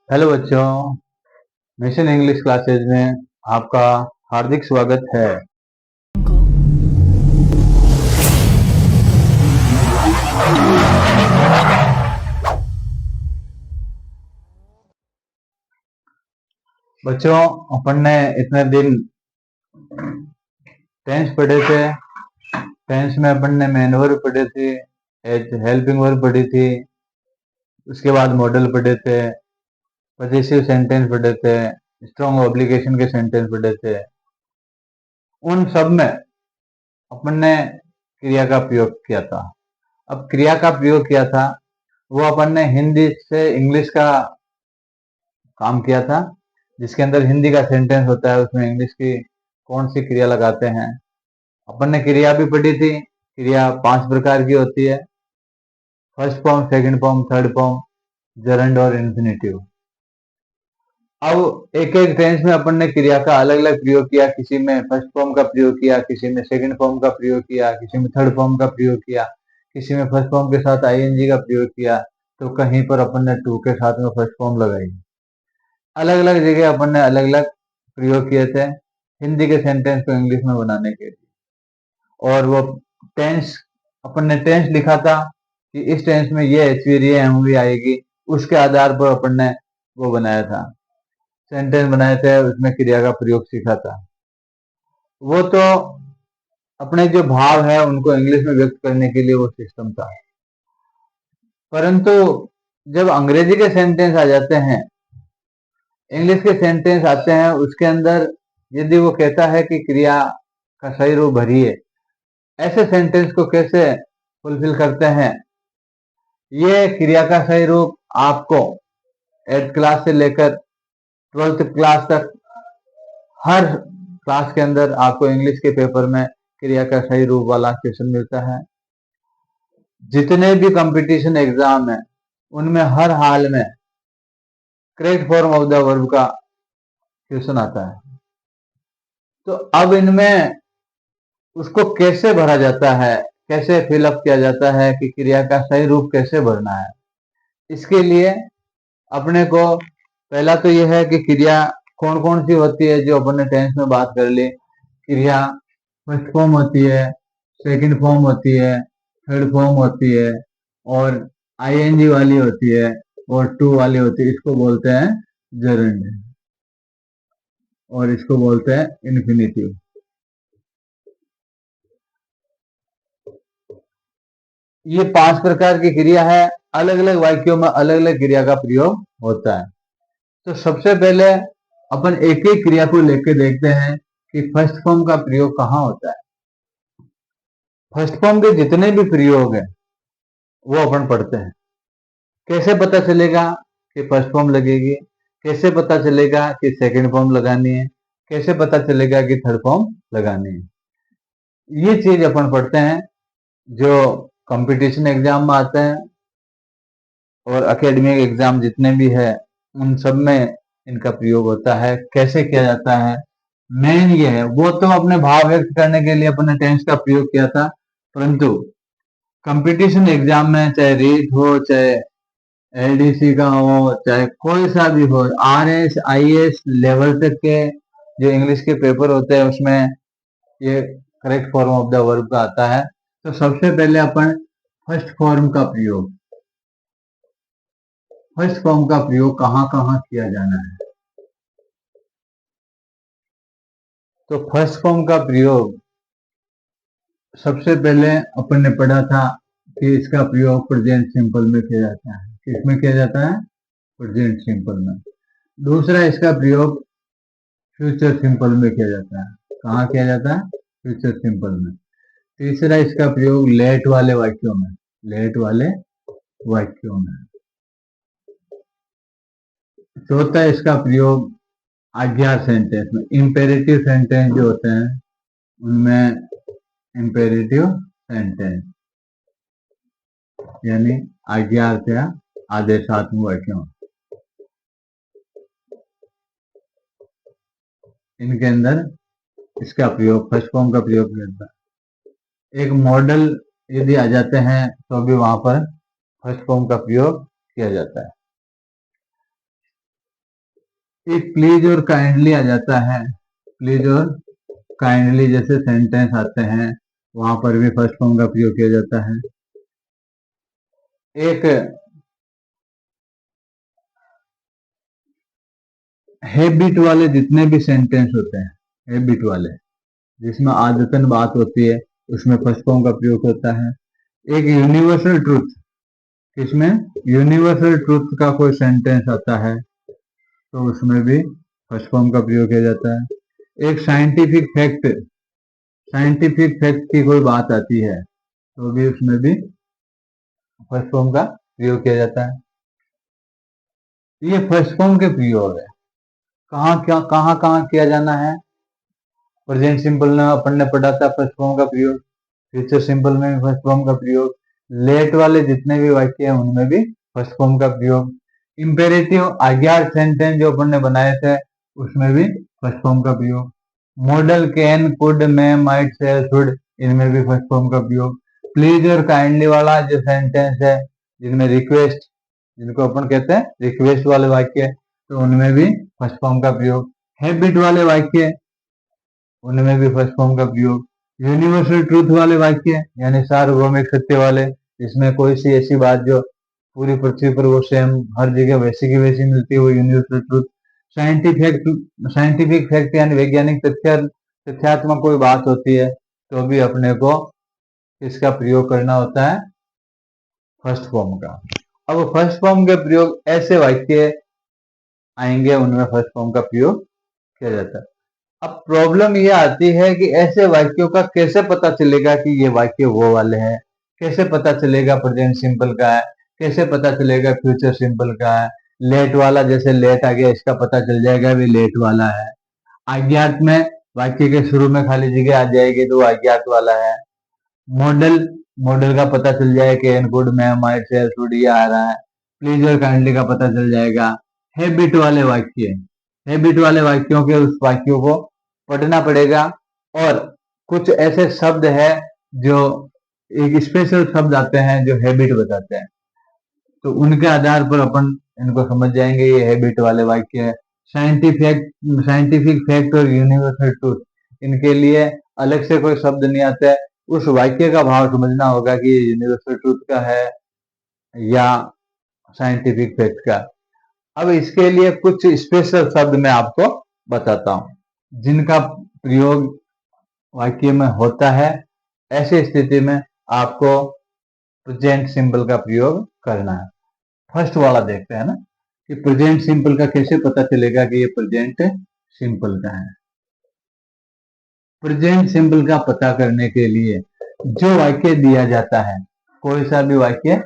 Hello बच्चों, mission English classes में आपका हार्दिक स्वागत है। बच्चों, अपन ने इतने दिन टेंस पढ़े थे। टेंस में अपन ने मेन वर्ब पढ़े थे, हेल्पिंग वर्ब पढ़ी थी, उसके बाद मॉडल पढ़े थे, पजेसिव सेंटेंस पढ़े थे, स्ट्रॉन्ग ऑब्लिगेशन के सेंटेंस पढ़े थे। उन सब में अपन ने क्रिया का प्रयोग किया था। अब क्रिया का प्रयोग किया था वो अपन ने हिंदी से इंग्लिश का काम किया था, जिसके अंदर हिंदी का सेंटेंस होता है उसमें इंग्लिश की कौन सी क्रिया लगाते हैं। अपन ने क्रिया भी पढ़ी थी। क्रिया 5 प्रकार की होती है: first form, second form, third form, gerund और इन्फिनेटिव। अब एक एक टेंस में अपन ने क्रिया का अलग अलग प्रयोग किया। किसी में फर्स्ट फॉर्म का प्रयोग किया, किसी में सेकंड फॉर्म का प्रयोग किया, किसी में थर्ड फॉर्म का प्रयोग किया, किसी में फर्स्ट फॉर्म के साथ आईएनजी का प्रयोग किया, तो कहीं पर अपन ने टू के साथ में फर्स्ट फॉर्म लगाई। अलग अलग जगह अपन ने अलग अलग प्रयोग किए थे हिंदी के सेंटेंस को इंग्लिश में बनाने के लिए। और वो टेंस, अपन ने टेंस लिखा था कि इस टेंस में ये एचवीआर ये एमवी आएगी, उसके आधार पर अपन ने वो बनाया था, सेंटेंस बनाए थे, उसमें क्रिया का प्रयोग सीखा था। वो तो अपने जो भाव है उनको इंग्लिश में व्यक्त करने के लिए वो सिस्टम था। परंतु जब अंग्रेजी के सेंटेंस आ जाते हैं, इंग्लिश के सेंटेंस आते हैं, उसके अंदर यदि वो कहता है कि क्रिया का सही रूप भरिए, ऐसे सेंटेंस को कैसे फुलफिल करते हैं। ये क्रिया का सही रूप आपको 8th क्लास से लेकर 12th क्लास तक हर क्लास के अंदर आपको इंग्लिश के पेपर में क्रिया का सही रूप वाला क्वेश्चन मिलता है। जितने भी कंपटीशन एग्जाम है उनमें हर हाल में correct form of the verb का क्वेश्चन आता है। तो अब इनमें उसको कैसे भरा जाता है, कैसे फिलअप किया जाता है कि क्रिया का सही रूप कैसे भरना है, इसके लिए अपने को पहला तो यह है कि क्रिया कौन कौन सी होती है। जो अपन ने टेंस में बात कर ली, क्रिया फर्स्ट फॉर्म होती है, सेकंड फॉर्म होती है, थर्ड फॉर्म होती है, और आईएनजी वाली होती है, और टू वाली होती है। इसको बोलते हैं जरंड, और इसको बोलते हैं इन्फिनेटिव। ये 5 प्रकार की क्रिया है। अलग अलग वाक्यों में अलग अलग क्रिया का प्रयोग होता है। तो सबसे पहले अपन एक एक क्रिया को लेके देखते हैं कि फर्स्ट फॉर्म का प्रयोग कहाँ होता है। फर्स्ट फॉर्म के जितने भी प्रयोग है वो अपन पढ़ते हैं। कैसे पता चलेगा कि फर्स्ट फॉर्म लगेगी, कैसे पता चलेगा कि सेकंड फॉर्म लगानी है, कैसे पता चलेगा कि थर्ड फॉर्म लगानी है। ये चीज अपन पढ़ते हैं जो कंपटीशन एग्जाम में आते हैं, और एकेडमिक एग्जाम जितने भी है उन सब में इनका प्रयोग होता है। कैसे किया जाता है, मेन ये है। वो तो अपने भाव व्यक्त करने के लिए अपने टेंस का प्रयोग किया था, परंतु कंपटीशन एग्जाम में चाहे रीट हो, चाहे एलडीसी का हो, चाहे कोई सा भी हो, आरएस आईएएस लेवल तक के जो इंग्लिश के पेपर होते हैं उसमें ये correct form of the verb का आता है। तो सबसे पहले अपन फर्स्ट फॉर्म का प्रयोग, फर्स्ट फॉर्म का प्रयोग कहाँ कहाँ किया जाना है। तो फर्स्ट फॉर्म का प्रयोग सबसे पहले अपन ने पढ़ा था कि इसका प्रयोग प्रेजेंट सिंपल में किया जाता है। किसमें किया जाता है? प्रेजेंट सिंपल में। दूसरा, इसका प्रयोग फ्यूचर सिंपल में किया जाता है। कहाँ किया जाता है? फ्यूचर सिंपल में। तीसरा, इसका प्रयोग लेट वाले वाक्यों में, लेट वाले वाक्यों में। चौथा, इसका प्रयोग आज्ञा सेंटेंस में, इंपेरेटिव सेंटेंस जो होते हैं उनमें, इंपेरेटिव सेंटेंस यानी आज्ञा आदेशात्मक वाक्यों, इनके अंदर इसका प्रयोग, फर्स्ट फॉर्म का प्रयोग किया जाता है। एक मॉडल यदि आ जाते हैं तो भी वहां पर फर्स्ट फॉर्म का प्रयोग किया जाता है। एक प्लीज और काइंडली आ जाता है। प्लीज और काइंडली जैसे सेंटेंस आते हैं, वहां पर भी फर्स्ट फॉर्म का प्रयोग किया जाता है। एक हैबिट वाले जितने भी सेंटेंस होते हैं, हैबिट वाले जिसमें आदतन बात होती है, उसमें फर्स्ट फॉर्म का प्रयोग होता है। एक यूनिवर्सल ट्रूथ, इसमें यूनिवर्सल ट्रूथ का कोई सेंटेंस आता है तो उसमें भी फर्स्ट फॉर्म का प्रयोग किया जाता है। एक साइंटिफिक फैक्ट, साइंटिफिक फैक्ट की कोई बात आती है तो भी उसमें भी फर्स्ट फॉर्म का प्रयोग किया जाता है। ये फर्स्ट फॉर्म के प्रयोग है। कहाँ कहाँ किया जाना है? प्रेजेंट सिंपल में अपन ने पढ़ा था फर्स्ट फॉर्म का प्रयोग, फ्यूचर सिंपल में भी फर्स्ट फॉर्म का प्रयोग, लेट वाले जितने भी वाक्य हैं उनमें भी फर्स्ट फॉर्म का प्रयोग, इंपेरेटिव आज्ञा सेंटेंस जो अपन ने बनाए थे उसमें भी फर्स्ट फॉर्म का प्रयोग, model can could may might shell should, इनमें भी फर्स्ट फॉर्म का प्रयोग, प्लीज और काइंडली वाला जो सेंटेंस है जिनमें रिक्वेस्ट, जिनको अपन कहते हैं रिक्वेस्ट वाले वाक्य, तो उनमें भी फर्स्ट फॉर्म का प्रयोग, हैबिट वाले वाक्य उनमें भी फर्स्ट फॉर्म का प्रयोग, यूनिवर्सल ट्रूथ वाले वाक्य यानी सार्वभौमिक सत्य वाले, जिसमें कोई सी ऐसी बात जो पूरी पृथ्वी पर वो सेम हर जगह वैसी की वैसी मिलती है, वो यूनिवर्सल ट्रूथ, साइंटिफिक फैक्ट यानी वैज्ञानिक तथ्यात्मक कोई बात होती है तो भी अपने को इसका प्रयोग करना होता है फर्स्ट फॉर्म का। अब फर्स्ट फॉर्म के प्रयोग ऐसे वाक्य आएंगे उनमें फर्स्ट फॉर्म का प्रयोग किया जाता है। अब प्रॉब्लम ये आती है कि ऐसे वाक्यों का कैसे पता चलेगा कि ये वाक्य वो वाले हैं, कैसे पता चलेगा प्रेजेंट सिंपल का है, कैसे पता चलेगा फ्यूचर सिंपल का है, लेट वाला जैसे लेट आ गया इसका पता चल जाएगा भी लेट वाला है, अज्ञात में वाक्य के शुरू में खाली जगह आ जाएगी तो वो अज्ञात वाला है, मॉडल मॉडल का पता चल जाएगा कि an good ma'am might say should ये आ रहा है, प्लीज और काइंडली का पता चल जाएगा। हैबिट वाले वाक्य, हैबिट वाले वाक्यों के उस वाक्यों को पढ़ना पड़ेगा, और कुछ ऐसे शब्द है जो एक स्पेशल शब्द आते हैं जो हैबिट बताते हैं, तो उनके आधार पर अपन इनको समझ जाएंगे ये हैबिट वाले वाक्य है। साइंटिफिक साइंटिफिक फैक्ट और यूनिवर्सल ट्रूथ, इनके लिए अलग से कोई शब्द नहीं आता है, उस वाक्य का भाव समझना होगा कि ये यूनिवर्सल ट्रूथ का है या साइंटिफिक फैक्ट का। अब इसके लिए कुछ स्पेशल शब्द मैं आपको बताता हूं जिनका प्रयोग वाक्य में होता है। ऐसी स्थिति में आपको प्रेजेंट सिंपल का प्रयोग करना है। फर्स्ट वाला देखते हैं ना कि प्रेजेंट सिंपल का कैसे पता चलेगा कि ये प्रेजेंट सिंपल का है। प्रेजेंट सिंपल का पता करने के लिए जो वाक्य दिया जाता है, कोई सा भी वाक्य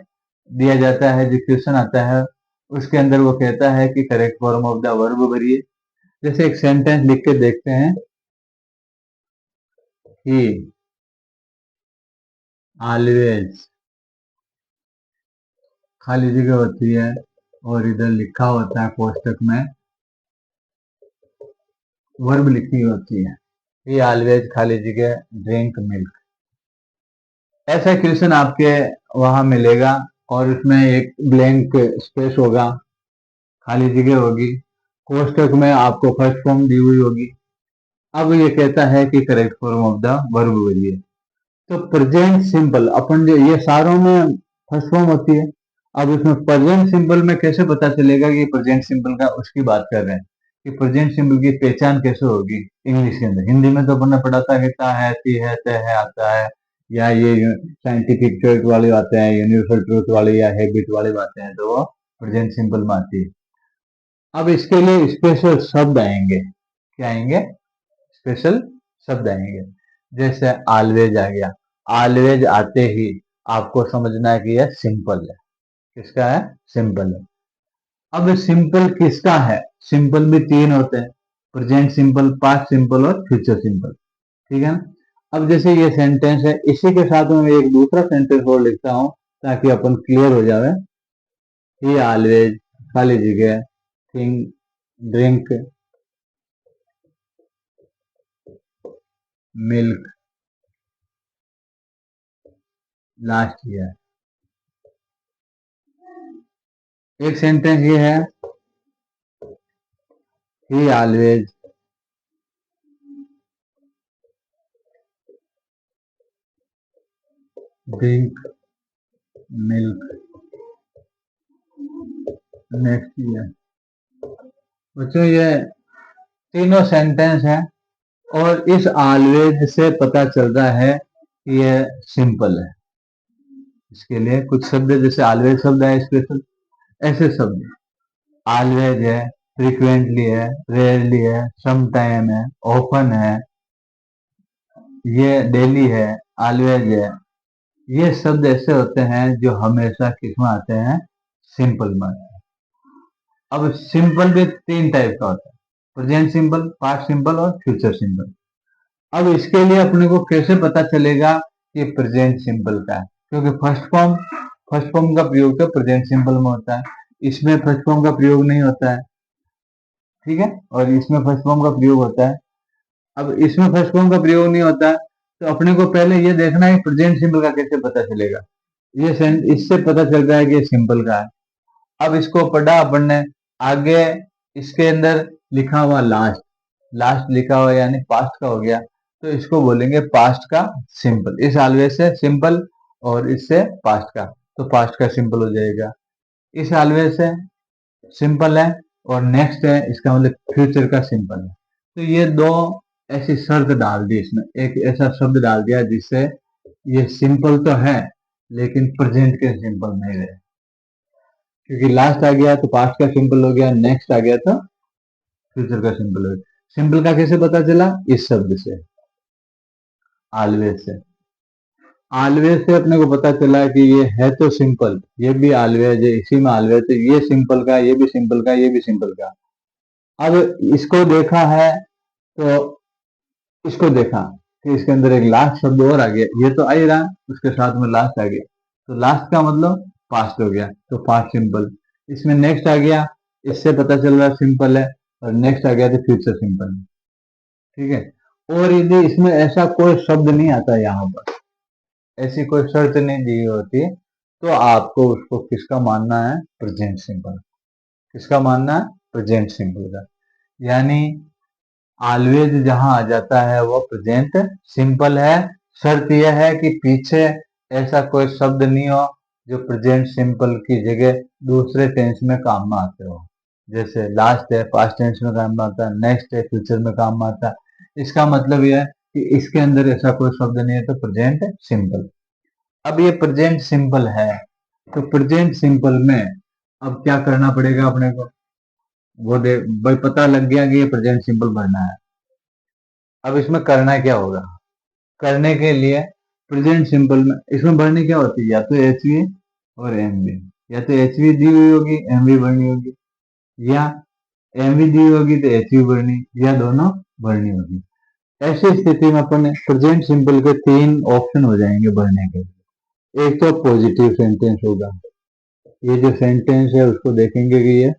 दिया जाता है, जो क्वेश्चन आता है उसके अंदर वो कहता है कि correct form of the verb भरिए। जैसे एक सेंटेंस लिख के देखते हैं कि ऑलवेज खाली जगह होती है और इधर लिखा होता है कोष्टक में वर्ब लिखी होती है, ही ऑलवेज खाली जगह ड्रिंक मिल्क। ऐसा क्वेश्चन आपके वहां मिलेगा और उसमें एक ब्लैंक स्पेस होगा, खाली जगह होगी, कोष्टक में आपको फर्स्ट फॉर्म दी हुई होगी। अब ये कहता है कि correct form of the verb भरिए। तो प्रेजेंट सिंपल अपन जो ये सारों में फर्स्ट फॉर्म होती है। अब इसमें प्रेजेंट सिंपल में कैसे पता चलेगा कि प्रेजेंट सिंपल का उसकी बात कर रहे हैं कि प्रेजेंट सिंपल की पहचान कैसे होगी इंग्लिश के अंदर। हिंदी में तो अपन ने पढ़ा था कि ता है, ती है, तय है आता है, या ये साइंटिफिक ट्रूथ वाले आते हैं, यूनिवर्सल ट्रूथ वाले या हैबिट वाले बातें हैं, तो वो प्रेजेंट सिंपल में आती है। अब इसके लिए स्पेशल शब्द आएंगे। क्या आएंगे? स्पेशल शब्द आएंगे। जैसे ऑलवेज आ गया, ऑलवेज आते ही आपको समझना है कि यह सिंपल है। किसका है? सिंपल है। अब सिंपल किसका है? सिंपल भी तीन होते हैं, प्रेजेंट सिंपल, पास्ट सिंपल और फ्यूचर सिंपल। ठीक है ना? अब जैसे ये सेंटेंस है, इसी के साथ में मैं एक दूसरा सेंटेंस और लिखता हूं ताकि अपन क्लियर हो जाए। ही ऑलवेज खाली जगह think drink milk last year. एक सेंटेंस ये है ही always drink milk next year. बच्चों ये तीनों सेंटेंस है और इस ऑलवेज से पता चल रहा है कि ये सिंपल है। इसके लिए कुछ शब्द जैसे ऑलवेज शब्द है, स्पेशल, ऐसे शब्द ऑलवेज है, फ्रीक्वेंटली है, रेयरली है, सम टाइम है, ऑफन है, ये डेली है, ऑलवेज है। ये शब्द ऐसे होते हैं जो हमेशा किसमें आते हैं, सिंपल में। अब सिंपल भी तीन टाइप का होता है, प्रेजेंट सिंपल, पास्ट सिंपल और फ्यूचर सिंपल। अब इसके लिए अपने को कैसे पता चलेगा कि प्रेजेंट सिंपल का है, क्योंकि फर्स्ट फॉर्म का प्रयोग तो प्रेजेंट सिंपल में होता है, इसमें फर्स्ट फॉर्म का प्रयोग नहीं होता है, ठीक है, और इसमें फर्स्ट फॉर्म का प्रयोग होता है। अब इसमें फर्स्ट फॉर्म का प्रयोग नहीं होता है, तो अपने को पहले ये देखना है प्रेजेंट सिंपल का कैसे पता चलेगा। ये इससे पता चल रहा है कि ये सिंपल का है। अब इसको पढ़ा अपन ने, आगे इसके अंदर लिखा हुआ लास्ट, लास्ट लिखा हुआ यानी पास्ट का हो गया, तो इसको बोलेंगे पास्ट का सिंपल। इस ऑलवेज से सिंपल और इससे पास्ट का, तो पास्ट का सिंपल हो जाएगा। इस ऑलवेज से सिंपल है और नेक्स्ट है, इसका मतलब फ्यूचर का सिंपल है। तो ये दो ऐसी शर्त डाल दी इसमें, एक ऐसा शब्द डाल दिया जिससे ये सिंपल तो है लेकिन प्रेजेंट के सिंपल नहीं रहे, क्योंकि लास्ट आ गया तो पास्ट का सिंपल हो गया, नेक्स्ट आ गया तो फ्यूचर का सिंपल हो गया। सिंपल का कैसे पता चला, इस शब्द से, ऑलवेज से। ऑलवेज से अपने को पता चला कि ये है तो सिंपल, ये भी ऑलवेज है, इसी में ऑलवेज है, ये सिंपल का, ये भी सिंपल का, ये भी सिंपल का। अब इसको देखा है तो इसको देखा कि इसके अंदर एक लास्ट शब्द और आ गया, ये तो आ ही रहा, उसके साथ में लास्ट आ गया, तो लास्ट का मतलब पास्ट हो गया, तो पास्ट सिंपल। इसमें नेक्स्ट आ गया, इससे पता चल रहा सिंपल है, और नेक्स्ट आ गया तो फ्यूचर सिंपल है, ठीक है। और यदि इसमें ऐसा कोई शब्द नहीं आता, यहाँ पर ऐसी कोई शर्त नहीं दी होती, तो आपको उसको किसका मानना है, प्रेजेंट सिंपल। किसका मानना है, प्रेजेंट सिंपल का। यानी ऑलवेज जहां आ जाता है वो प्रेजेंट सिंपल है। शर्त यह है कि पीछे ऐसा कोई शब्द नहीं हो जो प्रेजेंट सिंपल की जगह दूसरे टेंस में काम में आते हो। जैसे लास्ट है, पास्ट टेंस में काम में आता है, नेक्स्ट है, फ्यूचर में काम में आता है। इसका मतलब यह है कि इसके अंदर ऐसा कोई शब्द नहीं है, तो प्रेजेंट सिंपल। अब ये प्रेजेंट सिंपल है, तो प्रेजेंट सिंपल में अब क्या करना पड़ेगा अपने को, वो दे भाई, पता लग गया कि ये प्रेजेंट सिंपल भरना है। अब इसमें करना क्या होगा, करने के लिए प्रेजेंट सिंपल में इसमें भरनी क्या होती है, या तो एच वी और एम वी, या तो एच वी दी हुई होगी, एम वी भरनी होगी, या एम वी दी होगी तो एच वी भरनी, या दोनों भरनी होगी। ऐसी स्थिति में अपन प्रेजेंट सिंपल के तीन ऑप्शन हो जाएंगे भरने के लिए। एक तो पॉजिटिव सेंटेंस होगा, ये जो सेंटेंस है उसको देखेंगे कि ये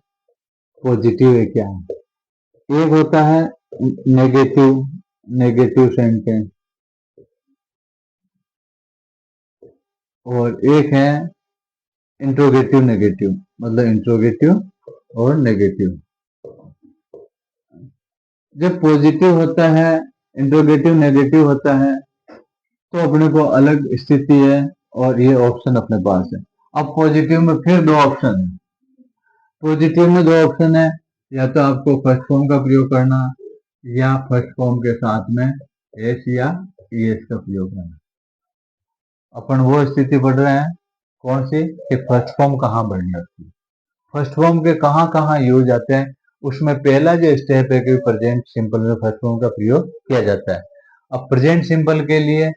पॉजिटिव है क्या है। एक होता है नेगेटिव, नेगेटिव सेंटेंस, और एक है इंट्रोगेटिव नेगेटिव, मतलब इंट्रोगेटिव और नेगेटिव। जब पॉजिटिव होता है, इंट्रोगेटिव नेगेटिव होता है, तो अपने को अलग स्थिति है और ये ऑप्शन अपने पास है। अब पॉजिटिव में फिर दो ऑप्शन है, पॉजिटिव में दो ऑप्शन है, या तो आपको फर्स्ट फॉर्म का प्रयोग करना, या फर्स्ट फॉर्म के साथ में एस या एस का प्रयोग करना। अपन वो स्थिति पढ़ रहे हैं कौन सी, कि फर्स्ट फॉर्म कहाँ बढ़नी होती है, फर्स्ट फॉर्म के कहाँ कहाँ यूज आते हैं। उसमें पहला जो स्टेप है कि प्रेजेंट सिंपल में फर्स्ट फॉर्म का प्रयोग किया जाता है। अब प्रेजेंट सिंपल के लिए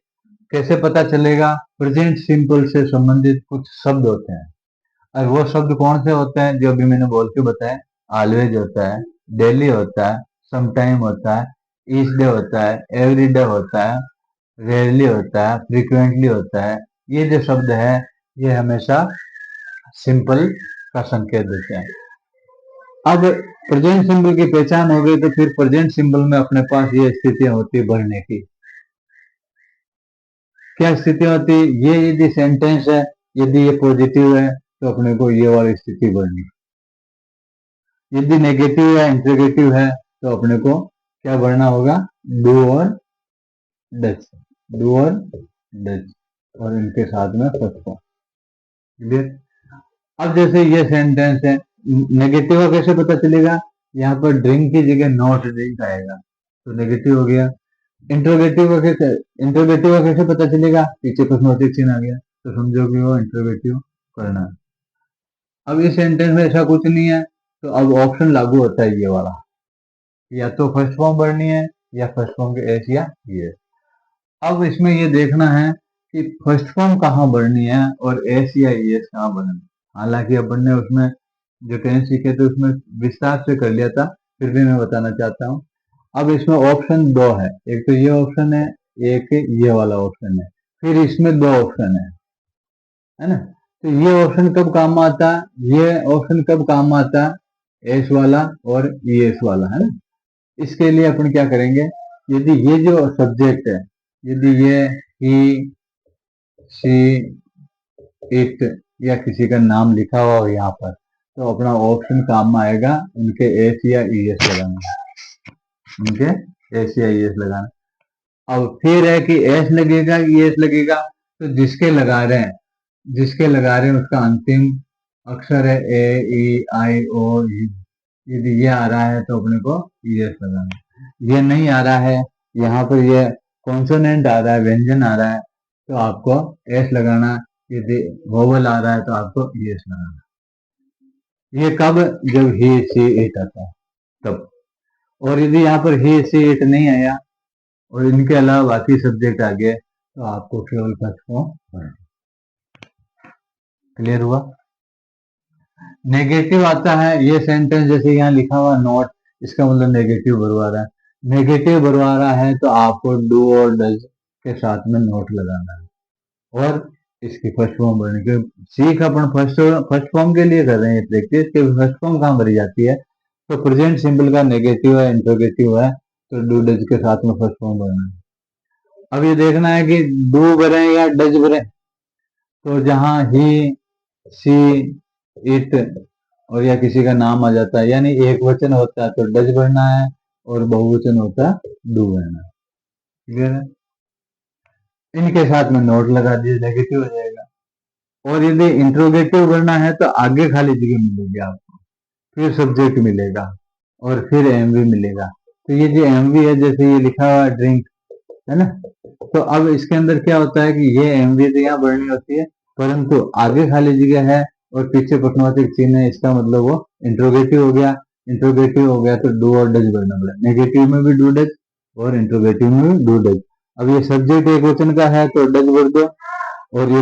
कैसे पता चलेगा, प्रेजेंट सिंपल से संबंधित कुछ शब्द होते हैं, और वो शब्द कौन से होते हैं जो अभी मैंने बोल के बताया। ऑलवेज होता है, डेली होता है, समटाइम होता है, ईच डे होता है, एवरी डे होता है, रेयरली होता है, फ्रीक्वेंटली होता है। ये जो शब्द है ये हमेशा सिंपल का संकेत देते हैं। अब प्रेजेंट सिंबल की पहचान हो गई, तो फिर प्रेजेंट सिंबल में अपने पास ये स्थितियां होती है भरने की। क्या स्थिति होती है, ये यदि सेंटेंस है, यदि ये पॉजिटिव है तो अपने को ये वाली स्थिति भरनी, यदि नेगेटिव है, इंट्रोगेटिव है तो अपने को क्या भरना होगा, डू और डज, डू और डज, और इनके साथ में फर्स्ट फॉर्म। क्लियर। अब जैसे ये सेंटेंस है, नेगेटिव का कैसे पता चलेगा, यहाँ पर ड्रिंक की जगह नॉट ड्रिंक आएगा तो नेगेटिव हो गया। इंट्रोगेटिव का कैसे पता चलेगा, पीछे कुछ नोटिस चिन्ह आ गया तो समझो कि वो इंट्रोगेटिव करना है। अब इस सेंटेंस में ऐसा कुछ नहीं है तो अब ऑप्शन लागू होता है ये वाला, या तो फर्स्ट फॉर्म भरनी है या फर्स्ट फॉर्म के एस या ये। अब इसमें ये देखना है कि फर्स्ट फॉर्म कहाँ भरनी है और एस या एस कहाँ भरनी है। हालांकि अपन ने उसमें जो टेंस सीखे थे उसमें विस्तार से कर लिया था, फिर भी मैं बताना चाहता हूँ। अब इसमें ऑप्शन दो है, एक तो ये ऑप्शन है, एक ये वाला ऑप्शन है, फिर इसमें दो ऑप्शन है ना। तो ये ऑप्शन कब काम आता है, ये ऑप्शन कब काम आता है, एस वाला और एस वाला, है ना। इसके लिए अपन क्या करेंगे, यदि ये जो सब्जेक्ट है, यदि ये ही शी इट या किसी का नाम लिखा हुआ हो यहाँ पर, तो अपना ऑप्शन काम में आएगा उनके एस या एस लगाना, उनके एस या एस लगाना। अब फिर है कि एस लगेगा एस लगेगा, तो जिसके लगा रहे हैं उसका अंतिम अक्षर है ए ई आई ओ यू। यदि ये आ रहा है तो अपने को एस लगाना, ये नहीं आ रहा है, यहाँ पर ये कॉन्सोनेंट आ रहा है, व्यंजन आ रहा है, तो आपको एस लगाना। यदि वोवल आ रहा है तो आपको एस लगाना। ये कब, जब ही सी इट आता है तब। और यदि यहाँ पर ही सी इट नहीं आया और इनके अलावा बाकी सब्जेक्ट आ गए तो आपको केवल फर्स्ट फॉर्म भरना। क्लियर हुआ। नेगेटिव आता है, ये सेंटेंस जैसे यहाँ लिखा हुआ नॉट, इसका मतलब नेगेटिव भरवा रहा है। नेगेटिव भरवा रहा है तो आपको डू और डज के साथ में नोट लगाना है और इसकी फर्स्ट फॉर्म भरने के सीख अपन फर्स्ट फॉर्म के लिए कर रहे हैं प्रैक्टिस के फर्स्ट फॉर्म कहाँ भरी जाती है। तो प्रेजेंट सिंपल का नेगेटिव है, इंट्रोगेटिव है, तो डू डज के साथ में फर्स्ट फॉर्म भरना है। अब ये देखना है कि डू भरे या डज भरे, तो जहां ही सी इट और या किसी का नाम आ जाता है, यानी एक वचन होता है तो डज भरना है और बहुवचन होता है डू भरना है। क्लियर है। इनके साथ में नोट लगा दिए, नेगेटिव हो जाएगा। और यदि इंट्रोगेटिव भरना है तो आगे खाली जगह मिलेगी आपको, फिर सब्जेक्ट मिलेगा और फिर एमवी मिलेगा। तो ये जो एमवी है, जैसे ये लिखा हुआ ड्रिंक, है ना, तो अब इसके अंदर क्या होता है कि ये एमवी तो यहाँ भरनी होती है, परंतु आगे खाली जगह है और पीछे प्रश्नवाचक चिन्ह है, इसका मतलब वो इंट्रोगेटिव हो गया। इंट्रोगेटिव हो गया तो डू और डज भरना पड़ेगा, नेगेटिव में भी डू डज और इंट्रोगेटिव में भी डू डज। अब ये सब्जेक्ट एक वचन का है तो डज भर दो, और ये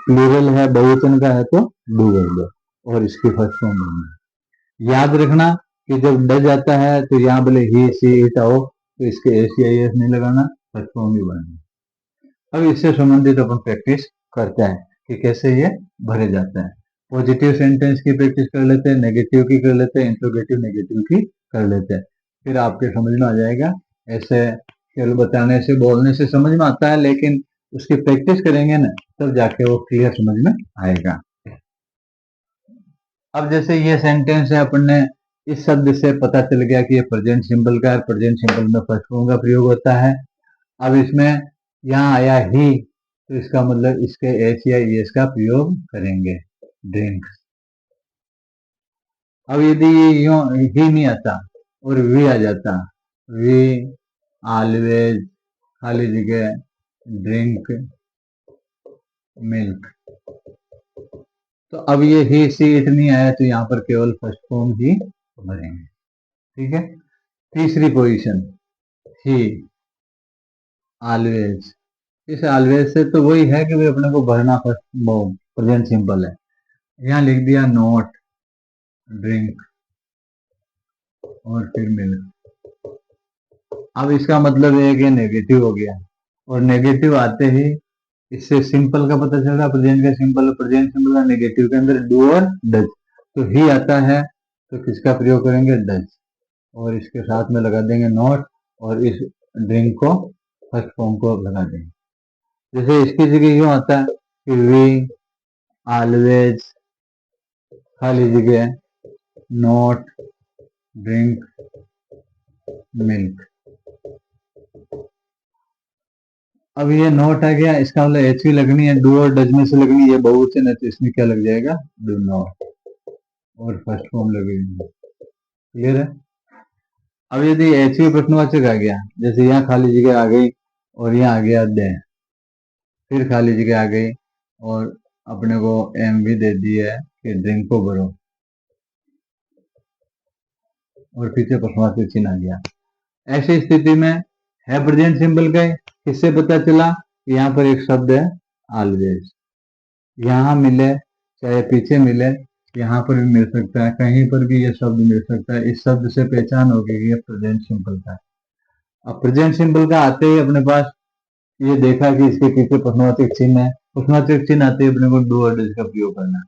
प्लूरल है बहुवचन का है तो डू भर दो, और इसकी फर्स्ट फॉर्म भरना है। याद रखना कि जब डज आता है तो यहाँ बोले ही सी इट आओ तो इसके एस या एस नहीं लगाना, फर्स्ट फॉर्म ही भरना। अब इससे संबंधित अपन प्रैक्टिस करते हैं कि कैसे ये भरे जाते हैं। पॉजिटिव सेंटेंस की प्रैक्टिस कर लेते हैं, नेगेटिव की कर लेते हैं, इंट्रोगेटिव नेगेटिव की कर लेते हैं, फिर आपके समझ में आ जाएगा। ऐसे केवल बताने से बोलने से समझ में आता है, लेकिन उसकी प्रैक्टिस करेंगे ना तब जाके वो क्लियर समझ में आएगा। अब जैसे ये सेंटेंस है, अपन ने इस शब्द से पता चल गया कि ये प्रेजेंट सिंपल का है, प्रेजेंट सिंपल में फर्स्ट फॉर्म का प्रयोग होता है। अब इसमें यहाँ आया ही, तो इसका मतलब इसके एस या एस का प्रयोग करेंगे, ड्रिंक। अब यदि ये यूं ही नहीं आता और वी आ जाता, वी ऑलवेज खाली जगह ड्रिंक मिल्क, तो अब ये ही सी इट नहीं आया तो यहाँ पर केवल फर्स्ट फॉर्म ही भरेंगे। ठीक है। तीसरी पोजीशन, ही ऑलवेज। इस ऑलवेज से तो वही है कि भाई अपने को भरना फर्स्ट प्रेजेंट सिंपल है। यहाँ लिख दिया नॉट ड्रिंक और फिर मिल्क। अब इसका मतलब है कि नेगेटिव हो गया, और नेगेटिव आते ही इससे सिंपल का पता चल रहा, प्रेजेंट का सिंपल, प्रेजेंट सिंपल का नेगेटिव के अंदर डू और डज, तो ही आता है तो किसका प्रयोग करेंगे, डज, और इसके साथ में लगा देंगे नॉट, और इस ड्रिंक को फर्स्ट फॉर्म को लगा देंगे। जैसे इसकी जगह यूं आता है कि वी ऑलवेज खाली जगह नॉट ड्रिंक मिल्क। अब ये नॉट आ गया, इसका मतलब एच भी लगनी है, डू और डज में से लगनी है, बहुवचन है तो इसमें क्या लग जाएगा, डू नॉट, और फर्स्ट फॉर्म लगेगी। क्लियर है। अब यदि एच भी प्रश्नवाचक आ गया, जैसे यहाँ खाली जगह आ गई और यहाँ आ गया दे, फिर खाली जगह आ गई और अपने को एम भी दे दी है कि ड्रिंक को भरो, और पीछे प्रश्नवाचक चिन्ह आ गया। ऐसी स्थिति में है प्रेजेंट सिंपल का, किससे पता चला, यहाँ पर एक शब्द है ऑलवेज, यहाँ मिले चाहे पीछे मिले, यहाँ पर भी मिल सकता है, कहीं पर भी ये शब्द मिल सकता है, इस शब्द से पहचान होगी कि ये प्रेजेंट सिंपल का है। अब प्रेजेंट सिंपल का आते ही अपने पास ये देखा कि इसके पीछे प्रश्नवाचक चिन्ह है, प्रश्नवाचक चिन्ह आते ही अपने को डू और डज का प्रयोग करना है।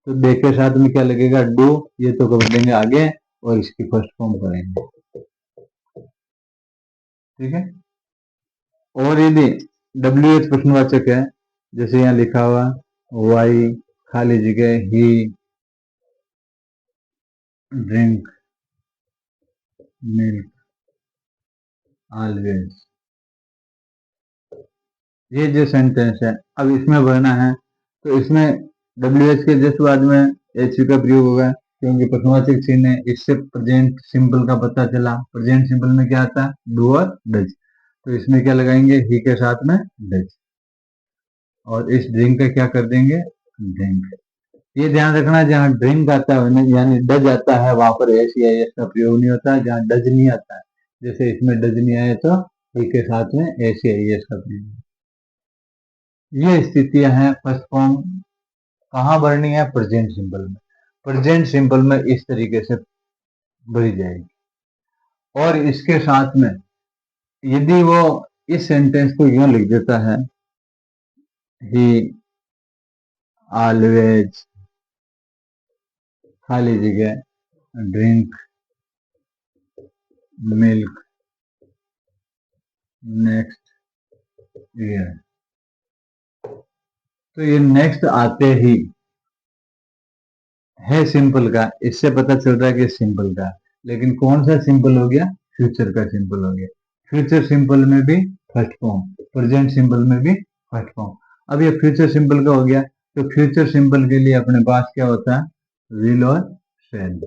तो देख के साथ में क्या लगेगा, डू, ये तो कर देंगे आगे और इसकी फर्स्ट फॉर्म करेंगे। ठीक है। और यदि डब्ल्यू एच प्रश्नवाचक है, जैसे यहाँ लिखा हुआ वाई खाली जगह ही ड्रिंक मिल्क ऑलवेज, ये जो सेंटेंस है अब इसमें भरना है, तो इसमें डब्ल्यू एच के जस्ट बाद में एच का प्रयोग होगा, क्योंकि प्रश्नवाचक चिन्ह है, इससे प्रेजेंट सिंपल का पता चला। प्रेजेंट सिंपल में क्या आता है, डू और डज, तो इसमें क्या लगाएंगे, ही के साथ में डज, और इस ड्रिंक का क्या कर देंगे, ड्रिंक। ये ध्यान रखना, जहाँ ड्रिंक आता है यानी डज आता है, वहां पर एस या एस का प्रयोग नहीं होता है। जहाँ डज नहीं आता है, जैसे इसमें डज नहीं आए, तो ही के साथ में एस या एस का प्रयोग। ये स्थितियां हैं फर्स्ट फॉर्म कहाँ भरनी है, प्रेजेंट सिंपल में। प्रेजेंट सिंपल में इस तरीके से भरी जाएगी। और इसके साथ में यदि वो इस सेंटेंस को यूं लिख देता है, ही ऑलवेज खाली जगह ड्रिंक मिल्क नेक्स्ट ईयर, तो ये नेक्स्ट आते ही है सिंपल का, इससे पता चल रहा है कि सिंपल का, लेकिन कौन सा सिंपल हो गया, फ्यूचर का सिंपल हो गया। फ्यूचर सिंपल में भी फर्स्ट फॉर्म, प्रेजेंट सिंपल में भी फर्स्ट फॉर्म। अब ये फ्यूचर सिंपल का हो गया, तो फ्यूचर सिंपल के लिए अपने पास क्या होता है, विल और शैल,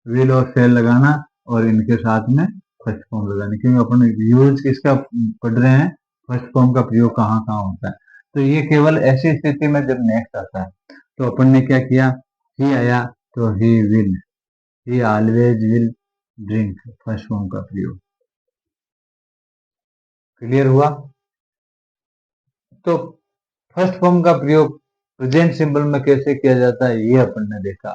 विल और शैल लगाना, और इनके साथ में फर्स्ट फॉर्म लगानी, क्योंकि अपन यूज किसका पढ़ रहे हैं, फर्स्ट फॉर्म का प्रयोग कहाँ कहाँ होता है। तो ये केवल ऐसी स्थिति में जब नेक्स्ट आता है, तो अपन ने क्या किया, ही आया तो he will, he always will drink, first form का प्रयोग। क्लियर हुआ। तो फर्स्ट फॉर्म का प्रयोग प्रेजेंट सिंबल में कैसे किया जाता है, ये अपन ने देखा।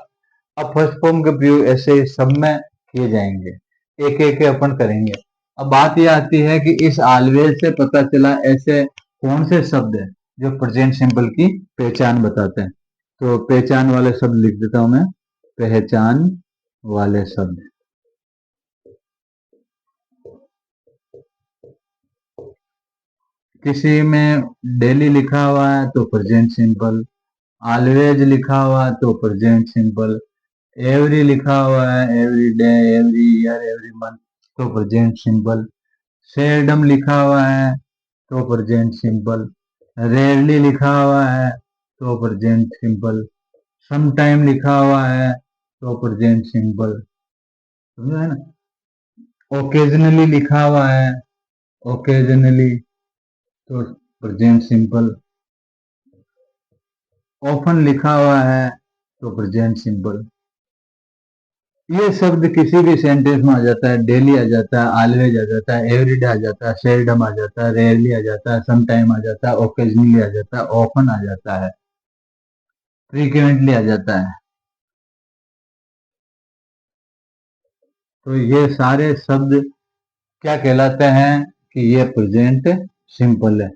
अब फर्स्ट फॉर्म के प्रयोग ऐसे सब में किए जाएंगे, एक एक अपन करेंगे। अब बात यह आती है कि इस ऑलवेज से पता चला ऐसे कौन से शब्द है जो प्रेजेंट सिंबल की पहचान बताते हैं। तो पहचान वाले शब्द लिख देता हूं मैं, पहचान वाले शब्द। किसी में डेली लिखा हुआ है तो प्रेजेंट सिंपल, ऑलवेज लिखा हुआ है तो प्रेजेंट सिंपल, एवरी लिखा हुआ है, every day, every year, every month तो प्रेजेंट सिंपल, सेल्डम लिखा हुआ है तो प्रेजेंट सिंपल, रेयरली लिखा हुआ है तो प्रेजेंट सिंपल, सम टाइम लिखा हुआ है तो प्रेजेंट सिंपल, समझा है ना। ओकेजनली लिखा हुआ है, ओकेजनली तो प्रेजेंट सिंपल, ऑफन लिखा हुआ है तो प्रेजेंट सिंपल। ये शब्द किसी भी सेंटेंस में आ जाता है, डेली आ जाता है, ऑलवेज आ जाता है, एवरीडे आ जाता है, सेल्डम आ जाता है, रेयरली आ जाता है, सम टाइम आ जाता है, ओकेजनली आ जाता है, ऑफन आ जाता है, फ्रीक्वेंटली आ जाता है। तो ये सारे शब्द क्या कहलाते हैं कि ये प्रेजेंट सिंपल है।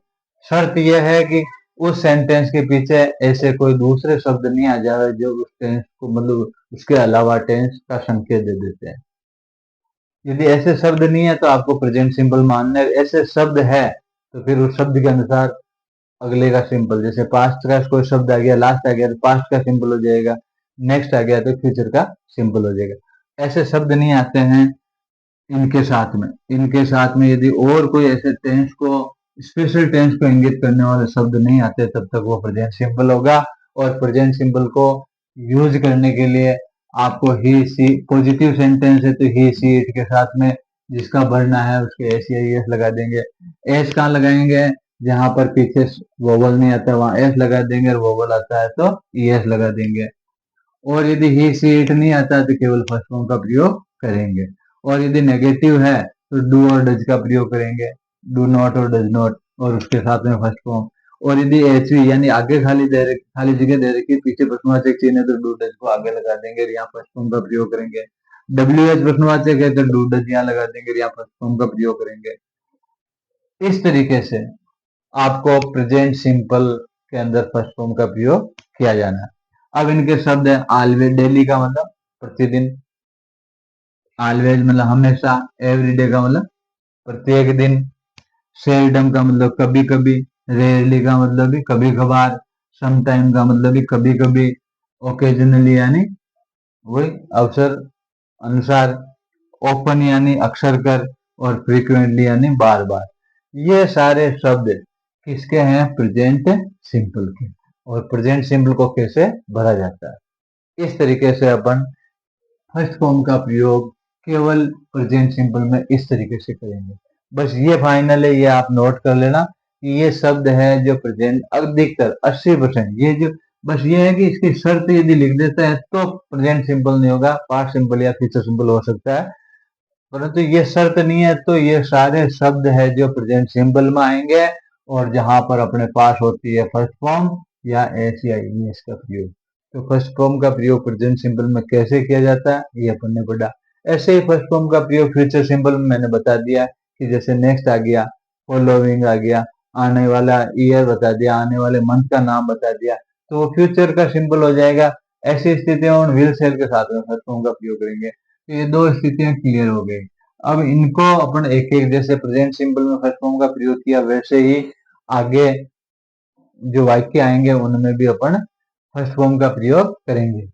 शर्त यह है कि उस सेंटेंस के पीछे ऐसे कोई दूसरे शब्द नहीं आ जाए जो उस टेंस को मतलब उसके अलावा टेंस का संकेत दे देते हैं। यदि ऐसे शब्द नहीं है तो आपको प्रेजेंट सिंपल मानना है, ऐसे शब्द है तो फिर उस शब्द के अनुसार अगले का सिंपल, जैसे पास्ट का कोई शब्द आ गया, लास्ट आ गया तो पास्ट का सिंपल हो जाएगा, नेक्स्ट आ गया तो फ्यूचर का सिंपल हो जाएगा। ऐसे शब्द नहीं आते हैं, इनके साथ में यदि और कोई ऐसे टेंस को, स्पेशल टेंस को इंगित करने वाले शब्द नहीं आते, तब तक वो प्रेजेंट सिंपल होगा। और प्रेजेंट सिंपल को यूज करने के लिए आपको ही सी, पॉजिटिव सेंटेंस है तो ही सी इट के साथ में जिसका भरना है उसके एस या एस लगा देंगे। एस कहाँ लगाएंगे? जहां पर पीछे वोवल नहीं आता वहां एस लगा देंगे, और वोवल आता है तो ई एस लगा देंगे। और यदि ही सी इट नहीं आता तो केवल फर्स्ट फॉर्म का प्रयोग करेंगे। और यदि नेगेटिव है तो डू और डज का प्रयोग करेंगे, डू नॉट और डज नॉट, और उसके साथ में फर्स्ट फॉर्म। और यदि एचवी यानी आगे खाली जगह दे रखी, पीछे प्रश्नवाचक चिन्ह है तो डू डज को आगे लगा देंगे, यहाँ फर्स्ट फॉर्म का प्रयोग करेंगे। डब्ल्यू एच प्रश्नवाचक है तो डू डज यहाँ लगा देंगे, यहाँ फर्स्ट फॉर्म का प्रयोग करेंगे। इस तरीके से आपको प्रेजेंट सिंपल के अंदर फर्स्ट फॉर्म का प्रयोग किया जाना है। अब इनके शब्द है ऑलवेज, डेली का मतलब प्रतिदिन, ऑलवेज मतलब हमेशा, एवरीडे का मतलब प्रत्येक दिन, सेल्डम का मतलब कभी कभी, रेयरली का मतलब भी कभी कभार, समटाइम का मतलब भी कभी कभी, ओकेजनली यानी वही अवसर अनुसार, ओपन यानी अक्सर कर, और फ्रीक्वेंटली यानी बार बार। ये सारे शब्द किसके हैं? प्रेजेंट सिंपल के। और प्रेजेंट सिंपल को कैसे भरा जाता है, इस तरीके से अपन फर्स्ट फॉर्म का प्रयोग केवल प्रेजेंट सिंपल में इस तरीके से करेंगे। बस ये फाइनल है, ये आप नोट कर लेना कि ये शब्द है जो प्रेजेंट अधिकतर 80%, ये जो बस ये है कि इसकी शर्त यदि लिख देता है तो प्रेजेंट सिंपल नहीं होगा, पास्ट सिंपल या फ्यूचर सिंपल हो सकता है, परंतु ये शर्त नहीं है। तो ये सारे शब्द है जो प्रेजेंट सिंपल में आएंगे, और जहां पर अपने पास होती है फर्स्ट फॉर्म या एस या एस का प्रयोग। तो फर्स्ट फॉर्म का प्रयोग प्रेजेंट सिंपल में कैसे किया जाता है ये अपन ने पढ़ा। ऐसे ही फर्स्ट फॉर्म का प्रयोग फ्यूचर सिंपल में मैंने बता दिया कि जैसे नेक्स्ट आ गया, फॉलोइंग आ गया, आने वाला ईयर बता दिया, आने वाले मंथ का नाम बता दिया, तो वो फ्यूचर का सिंपल हो जाएगा। ऐसी स्थितियों में विल सेल के साथ में फर्स्ट फॉर्म का प्रयोग करेंगे। तो ये दो स्थितियां क्लियर हो गई। अब इनको अपन एक एक, जैसे प्रेजेंट सिंपल में फर्स्ट फॉर्म का प्रयोग किया, वैसे ही आगे जो वाक्य आएंगे उनमें भी अपन फर्स्ट फॉर्म का प्रयोग करेंगे।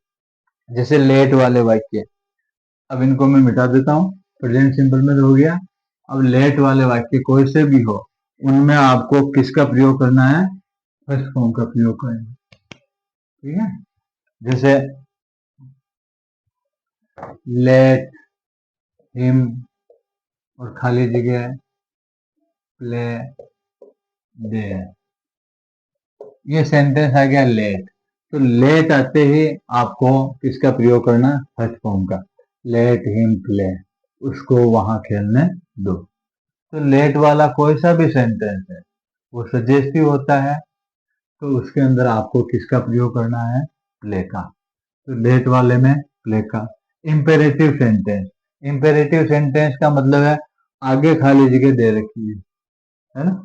जैसे लेट वाले वाक्य, अब इनको मैं मिटा देता हूँ, प्रेजेंट सिंपल में तो हो गया। अब लेट वाले वाक्य कोई से भी हो, उनमें आपको किसका प्रयोग करना है? फर्स्ट फॉर्म का प्रयोग करेंगे। ठीक है, जैसे लेट हिम और खाली जगह प्ले दे, ये सेंटेंस आ गया लेट। तो लेट आते ही आपको किसका प्रयोग करना? फर्स्ट फॉर्म का। लेट हिम प्ले, उसको वहां खेलने दो। तो लेट वाला कोई सा भी सेंटेंस है वो सजेस्टिव होता है, तो उसके अंदर आपको किसका प्रयोग करना है? प्ले का। तो लेट वाले में प्ले का। इंपेरेटिव सेंटेंस, इंपेरेटिव सेंटेंस का मतलब है आगे खाली जगह दे रखी है ना।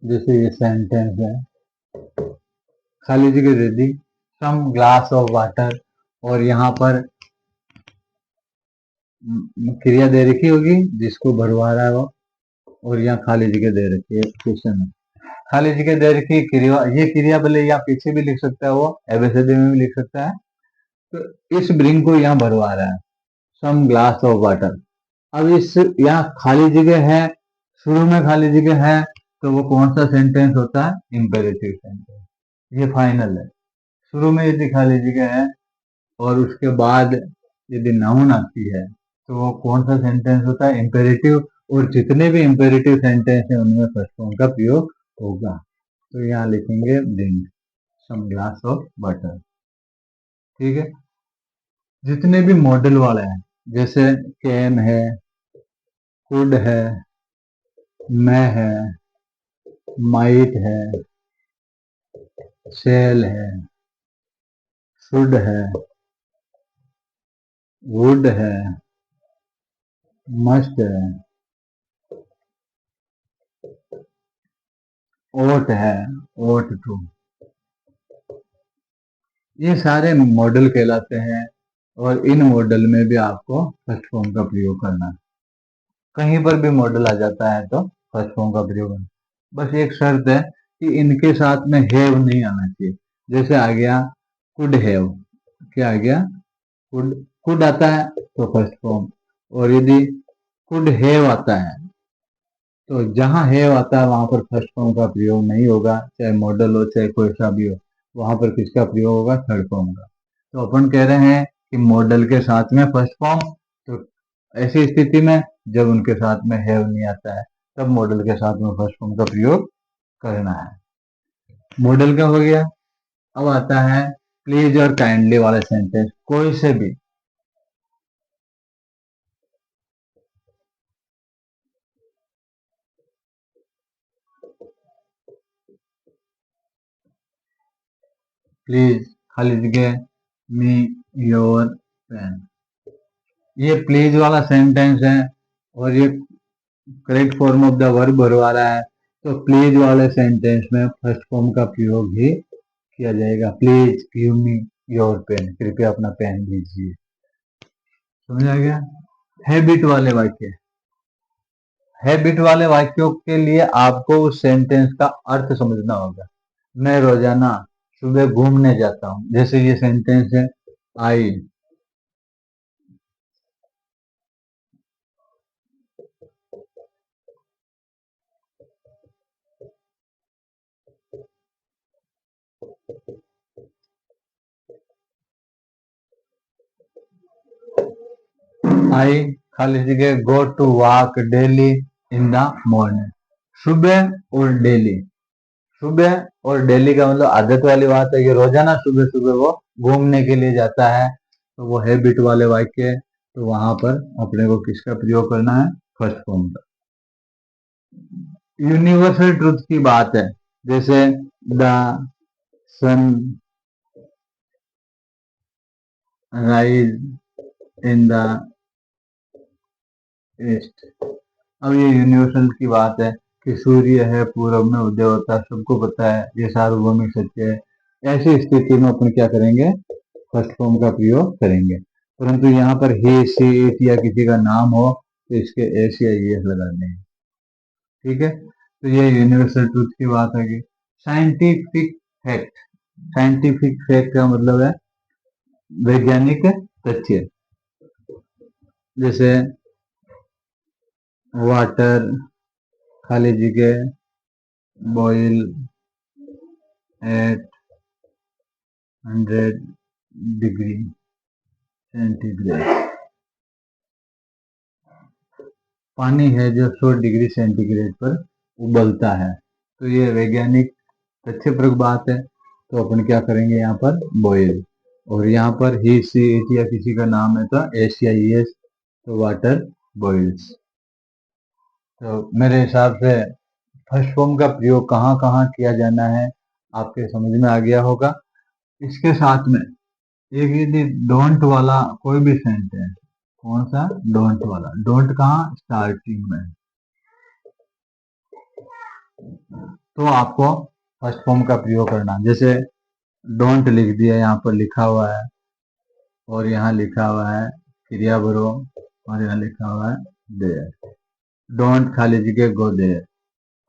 जैसे ये सेंटेंस है, खाली जगह दे दी, सम ग्लास ऑफ वाटर, और यहाँ पर क्रिया दे रखी होगी जिसको भरवा रहा है वो, और यहाँ खाली जगह दे रखी है क्वेश्चन में। खाली जगह दे रखी क्रिया, ये क्रिया भले यहाँ पीछे भी लिख सकता है, वो एबीसीडी में भी लिख सकता है। तो इस ब्रिंग को यहाँ भरवा रहा है, सम ग्लास ऑफ वाटर। अब इस यहाँ खाली जगह है, शुरू में खाली जगह है, तो वो कौन सा सेंटेंस होता है? Imperative sentence. ये फाइनल है। शुरू में यदि खाली जगह है और उसके बाद यदि नाउन आती है तो वो कौन सा सेंटेंस होता है? इंपेरेटिव। और जितने भी इंपेरेटिव सेंटेंस हैं उनमें फर्स्ट फॉर्म का प्रयोग होगा। तो यहाँ लिखेंगे drink some glass of water. ठीक है, जितने भी मॉडल वाले हैं, जैसे कैन है, कुड है, मैं है, माइट है, सेल है, शुड है, वुड है, मस्ट है, ओट है, ओट टू, ये सारे मॉडल कहलाते हैं। और इन मॉडल में भी आपको फर्स्ट फॉर्म का प्रयोग करना है। कहीं पर भी मॉडल आ जाता है तो फर्स्ट फॉर्म का प्रयोग करना। बस एक शर्त है कि इनके साथ में हैव नहीं आना चाहिए। जैसे आ गया कुड हैव, क्या आ गया, कुड, कुड आता है तो फर्स्ट फॉर्म, और यदि कुड हैव आता है तो जहां हैव आता है वहां पर फर्स्ट फॉर्म का प्रयोग नहीं होगा, चाहे मॉडल हो चाहे कोई सा भी हो, वहां पर किसका प्रयोग होगा, थर्ड फॉर्म का। तो अपन कह रहे हैं कि मॉडल के साथ में फर्स्ट फॉर्म, तो ऐसी स्थिति में जब उनके साथ में हैव नहीं आता है तब मॉडल के साथ में फर्स्ट फॉर्म का प्रयोग करना है। मॉडल का हो गया। अब आता है प्लीज और काइंडली वाले सेंटेंस, कोई से भी प्लीज खाली जगह मी योर पेन, ये प्लीज वाला सेंटेंस है और ये correct form of the verb भरवा रहा है, तो प्लीज वाले सेंटेंस में फर्स्ट फॉर्म का प्रयोग ही किया जाएगा। Please give me your pen, कृपया अपना पेन दीजिए। समझ आ गया। हैबिट वाले वाक्य, हैबिट वाले वाक्यों के लिए आपको उस सेंटेंस का अर्थ समझना होगा। मैं रोजाना सुबह घूमने जाता हूँ, जैसे ये सेंटेंस है, आई आई खाली जगह go to walk daily in the morning. सुबह और डेली, सुबह और डेली का मतलब आदत वाली बात है कि रोजाना सुबह सुबह वो घूमने के लिए जाता है, तो वो हैबिट वाले वाक्य है। तो वहां पर अपने को किसका प्रयोग करना है, फर्स्ट फॉर्म का। यूनिवर्सल ट्रुथ की बात है, जैसे the sun rise in the east. अब ये यूनिवर्सल की बात है कि सूर्य है पूरब में उदय होता है, सबको पता है, ये सार्वभौमिक सत्य है। ऐसी स्थिति में अपन क्या करेंगे, फर्स्ट फॉर्म का प्रयोग करेंगे। परंतु यहाँ पर ही सी इट या किसी का नाम हो तो इसके एस या एस लगा देंगे। ठीक है, तो ये यूनिवर्सल ट्रूथ की बात है कि साइंटिफिक फैक्ट, साइंटिफिक फैक्ट का मतलब है वैज्ञानिक तथ्य। जैसे वाटर खाली जगह बॉयल एट 100 डिग्री सेंटीग्रेड, पानी है जो 100 डिग्री सेंटीग्रेड पर उबलता है। तो ये वैज्ञानिक तथ्यपरक बात है, तो अपन क्या करेंगे यहाँ पर बॉयल, और यहाँ पर ही सी इट या किसी का नाम है तो एस या एस, तो वाटर बॉइल्स। तो मेरे हिसाब से फर्स्ट फॉर्म का प्रयोग कहाँ कहाँ किया जाना है आपके समझ में आ गया होगा। इसके साथ में एक यदि डोंट वाला कोई भी सेंटेंस, कौन सा, डोंट वाला, डोंट कहाँ, स्टार्टिंग में, तो आपको फर्स्ट फॉर्म का प्रयोग करना। जैसे डोंट लिख दिया, यहाँ पर लिखा हुआ है, और यहाँ लिखा हुआ है क्रिया भरो, और यहाँ लिखा हुआ है देयर, डोंट खाली जगह गो देयर।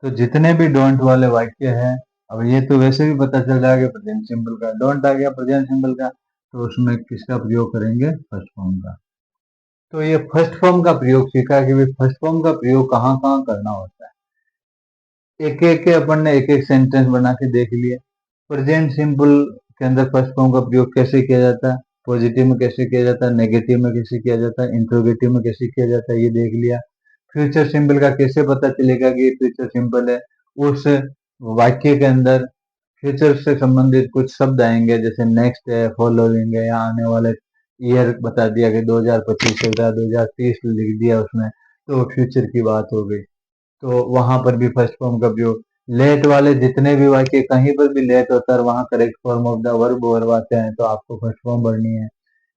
तो जितने भी डोंट वाले वाक्य हैं, अब ये तो वैसे भी पता चल जाएगा प्रेजेंट सिंपल का, डोंट आ गया प्रेजेंट सिंपल का, तो उसमें किसका प्रयोग करेंगे, फर्स्ट फॉर्म का। तो ये फर्स्ट फॉर्म का प्रयोग सीखा कि भाई फर्स्ट फॉर्म का प्रयोग कहाँ कहाँ करना होता है। एक एक के अपन ने एक एक सेंटेंस बना के देख लिए। प्रेजेंट सिंपल के अंदर फर्स्ट फॉर्म का प्रयोग कैसे किया जाता है, पॉजिटिव में कैसे किया जाता है, नेगेटिव में कैसे किया जाता है, इंट्रोगेटिव में कैसे किया जाता है, ये देख लिया। फ्यूचर सिंपल का कैसे पता चलेगा कि फ्यूचर सिंपल है, उस वाक्य के अंदर फ्यूचर से संबंधित कुछ शब्द आएंगे, जैसे नेक्स्ट है, फॉलोइंग है, या आने वाले ईयर बता दिया कि 2025 चल रहा है, 2030 लिख दिया उसमें, तो फ्यूचर की बात हो गई। तो वहां पर भी फर्स्ट फॉर्म का प्रयोग। लेट वाले जितने भी वाक्य कहीं पर भी लेट होता है वहां correct form of the verb भरवाते हैं, तो आपको फर्स्ट फॉर्म भरनी है।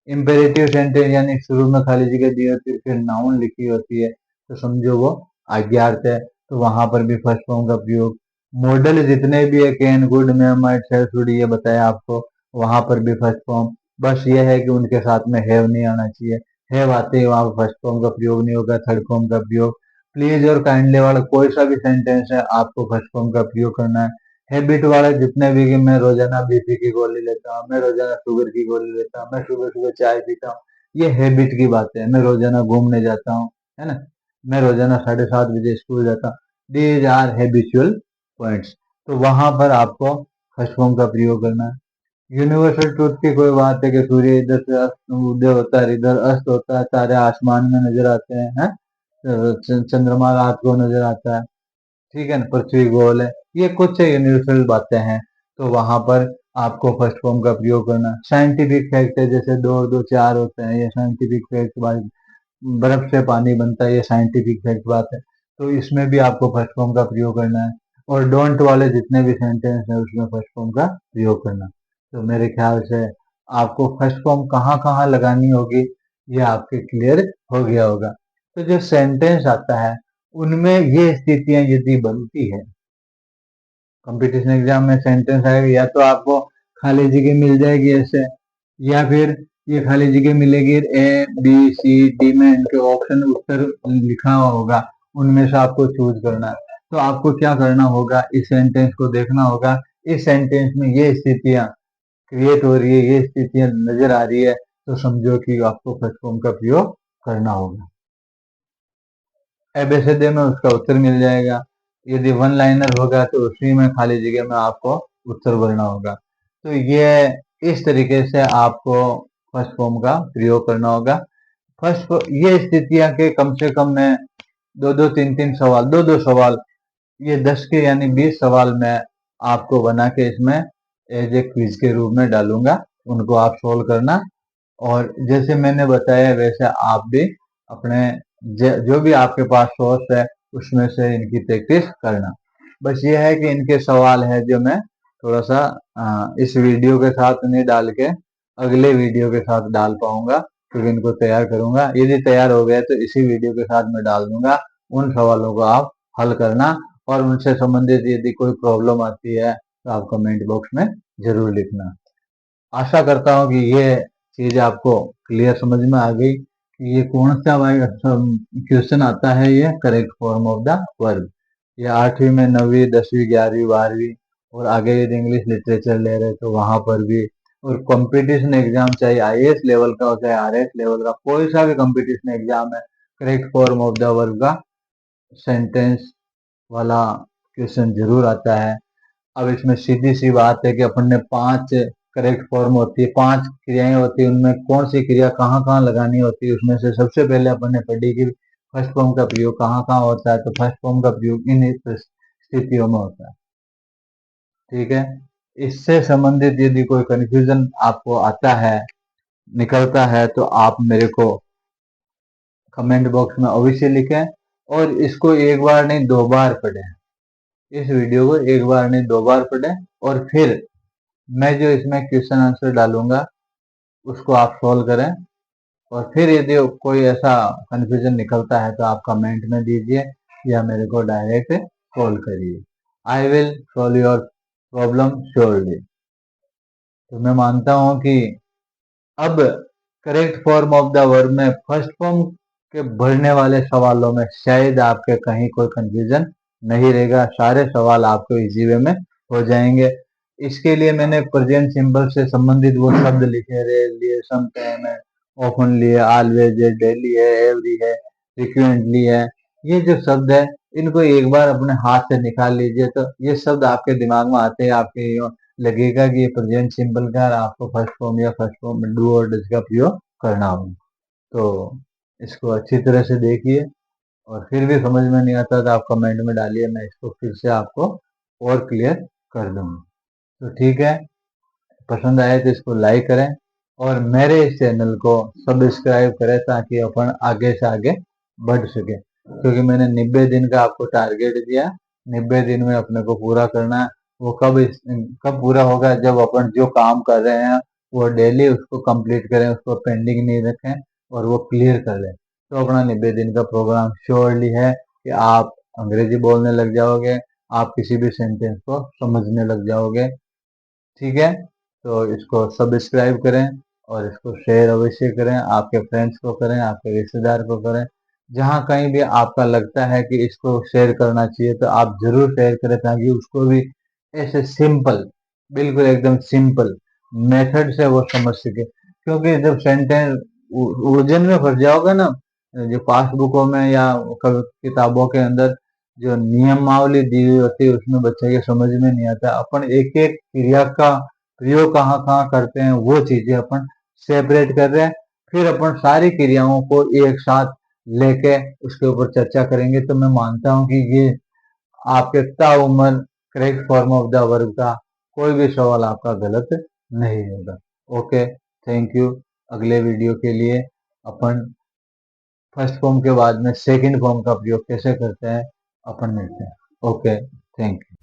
इम्पेरेटिव सेंटेंस यानी शुरू में खाली जगह दी होती है, फिर नाउन लिखी होती है, तो समझो वो आज्ञार्थ है, तो वहां पर भी फर्स्ट फॉर्म का प्रयोग। मॉडल जितने भी है, can, could, may, might, shall, should, ये बताया आपको, वहां पर भी फर्स्ट फॉर्म। बस ये है कि उनके साथ में हैव नहीं आना चाहिए, हैव आते ही वहां फर्स्ट फॉर्म का प्रयोग नहीं होगा, थर्ड फॉर्म का प्रयोग। प्लीज और काइंडली वाला कोई सा भी सेंटेंस है आपको फर्स्ट फॉर्म का प्रयोग करना है। हैबिट वाले जितने भी कि मैं रोजाना बीपी की गोली लेता हूँ, मैं रोजाना शुगर की गोली लेता हूँ, मैं सुबह सुबह चाय पीता हूँ, ये हैबिट की बात है। मैं रोजाना घूमने जाता हूँ, है ना, मैं रोजाना 7:30 बजे स्कूल जाता हूँ, दीज आर हैबिचुअल पॉइंट्स। तो वहां पर आपको फर्स्ट फॉर्म का प्रयोग करना है। यूनिवर्सल ट्रूथ की कोई बात है कि सूर्य इधर से उदय होता है, इधर अस्त होता है, तारे आसमान में नजर आते हैं, चंद्रमा रात को नजर आता है, ठीक है ना, पृथ्वी गोल है, ये कुछ यूनिवर्सल बातें हैं। तो वहां पर आपको फर्स्ट फॉर्म का प्रयोग करना। साइंटिफिक फैक्ट है, जैसे 2 और 2 4 होते हैं, ये साइंटिफिक फैक्ट बात। बर्फ से पानी बनता है, ये साइंटिफिक फैक्ट बात है। तो इसमें भी आपको फर्स्ट फॉर्म का प्रयोग करना है। और डोंट वाले जितने भी सेंटेंस हैं उसमें फर्स्ट फॉर्म का प्रयोग करना। तो मेरे ख्याल से आपको फर्स्ट फॉर्म कहाँ कहाँ लगानी होगी ये आपके क्लियर हो गया होगा। तो जो सेंटेंस आता है उनमें ये स्थितियां यदि बनती है, कंपटीशन एग्जाम में सेंटेंस आएगा, या तो आपको खाली जगह मिल जाएगी ऐसे, या फिर ये खाली जगह मिलेगी A B C D में इनके ऑप्शन उत्तर लिखा हुआ होगा, उनमें से आपको चूज करना है। तो आपको क्या करना होगा, इस सेंटेंस को देखना होगा, इस सेंटेंस में ये स्थितियां क्रिएट हो रही है, ये स्थितियां नजर आ रही है, तो समझो कि आपको फर्स्ट फॉर्म का प्रयोग करना होगा। एबीसीडी में उसका उत्तर मिल जाएगा। यदि वन लाइनर होगा तो उसी में खाली जगह में आपको उत्तर भरना होगा। तो ये इस तरीके से आपको फर्स्ट फॉर्म का प्रयोग करना होगा। ये स्थितियां के कम से कम मैं 2-2 3-3 सवाल, 2-2 सवाल, ये 10 के यानी 20 सवाल मैं आपको बना के इसमें एज ए क्विज के रूप में डालूंगा, उनको आप सोल्व करना। और जैसे मैंने बताया वैसे आप भी अपने जो भी आपके पास सोर्स है उसमें से इनकी प्रैक्टिस करना। बस ये है कि इनके सवाल है जो मैं थोड़ा सा इस वीडियो के साथ नहीं डाल के अगले वीडियो के साथ डाल पाऊंगा, क्योंकि इनको तैयार करूंगा। यदि तैयार हो गए तो इसी वीडियो के साथ मैं डाल दूंगा। उन सवालों को आप हल करना, और उनसे संबंधित यदि कोई प्रॉब्लम आती है तो आप कमेंट बॉक्स में जरूर लिखना। आशा करता हूँ कि ये चीज आपको क्लियर समझ में आ गई कि ये कौन सा क्वेश्चन आता है, ये correct form of the verb. ये 8वीं में, 9वीं, 10वीं, 11वीं, 12वीं और आगे यदि इंग्लिश लिटरेचर ले रहे तो वहां पर भी। और कंपटीशन एग्जाम चाहे IAS लेवल का हो चाहे RS लेवल का, कोई सा भी कंपटीशन एग्जाम है, correct form of the verb का सेंटेंस वाला क्वेश्चन जरूर आता है। अब इसमें सीधी सी बात है कि अपन ने 5 करेक्ट फॉर्म होती है, 5 क्रियाएं होती है, उनमें कौन सी क्रिया कहाँ कहाँ लगानी होती है, उसमें से सबसे पहले अपन ने पढ़ी कि फर्स्ट फॉर्म का प्रयोग कहाँ कहाँ होता है। तो फर्स्ट फॉर्म का प्रयोग इन स्थितियों में होता है, ठीक है। इससे संबंधित यदि कोई कंफ्यूजन आपको आता है, निकलता है, तो आप मेरे को कमेंट बॉक्स में अवश्य लिखें। और इसको एक बार नहीं 2 बार पढ़ें, इस वीडियो को एक बार नहीं 2 बार पढ़ें, और फिर मैं जो इसमें क्वेश्चन आंसर डालूंगा उसको आप सोल्व करें। और फिर यदि कोई ऐसा कंफ्यूजन निकलता है तो आप कमेंट में दीजिए या मेरे को डायरेक्ट कॉल करिए। I will solve your problem surely. तो मैं मानता हूं कि अब correct form of the verb में फर्स्ट फॉर्म के भरने वाले सवालों में शायद आपके कहीं कोई कंफ्यूजन नहीं रहेगा, सारे सवाल आपको इजी वे में हो जाएंगे। इसके लिए मैंने प्रेजेंट सिंबल से संबंधित वो शब्द लिखे रहे लिए, सम टाइम है, ऑफनली है, ऑलवेज है, डेली है, एवरी है, फ्रिक्वेंटली है। ये जो शब्द है इनको एक बार अपने हाथ से निकाल लीजिए, तो ये शब्द आपके दिमाग में आते हैं, आपके लगेगा कि ये प्रेजेंट सिंबल का आपको फर्स्ट फॉर्म या फर्स्ट फॉर्म में डू और डज का प्रयोग करना होगा। तो इसको अच्छी तरह से देखिए, और फिर भी समझ में नहीं आता तो आप कमेंट में डालिए, मैं इसको फिर से आपको और क्लियर कर दूंगा। तो ठीक है, पसंद आए तो इसको लाइक करें और मेरे इस चैनल को सब्सक्राइब करें ताकि अपन आगे से आगे बढ़ सके। क्योंकि मैंने 90 दिन का आपको टारगेट दिया, 90 दिन में अपने को पूरा करना है। वो कब पूरा होगा, जब अपन जो काम कर रहे हैं वो डेली उसको कंप्लीट करें, उसको पेंडिंग नहीं रखें और वो क्लियर कर लें। तो अपना 90 दिन का प्रोग्राम श्योरली है कि आप अंग्रेजी बोलने लग जाओगे, आप किसी भी सेंटेंस को समझने लग जाओगे, ठीक है। तो इसको सब्सक्राइब करें और इसको शेयर अवश्य करें, आपके फ्रेंड्स को करें, आपके रिश्तेदार को करें। जहाँ कहीं भी आपका लगता है कि इसको शेयर करना चाहिए तो आप जरूर शेयर करें, ताकि उसको भी ऐसे सिंपल, बिल्कुल एकदम सिंपल मेथड से वो समझ सके। क्योंकि जब सेंटेंस उलझन में फंस जाओगे ना, जो पासबुकों में या किताबों के अंदर जो नियमावली दी हुई होती है उसमें बच्चे के समझ में नहीं आता। अपन एक एक क्रिया का प्रयोग कहाँ कहाँ करते हैं वो चीजें अपन सेपरेट कर रहे हैं। फिर अपन सारी क्रियाओं को एक साथ लेके उसके ऊपर चर्चा करेंगे। तो मैं मानता हूँ कि ये आपके ताउम्र correct form of the verb का कोई भी सवाल आपका गलत नहीं होगा। Okay, thank you. अगले वीडियो के लिए अपन फर्स्ट फॉर्म के बाद में सेकंड फॉर्म का प्रयोग कैसे करते हैं अपन मिलते हैं। Okay, thank you.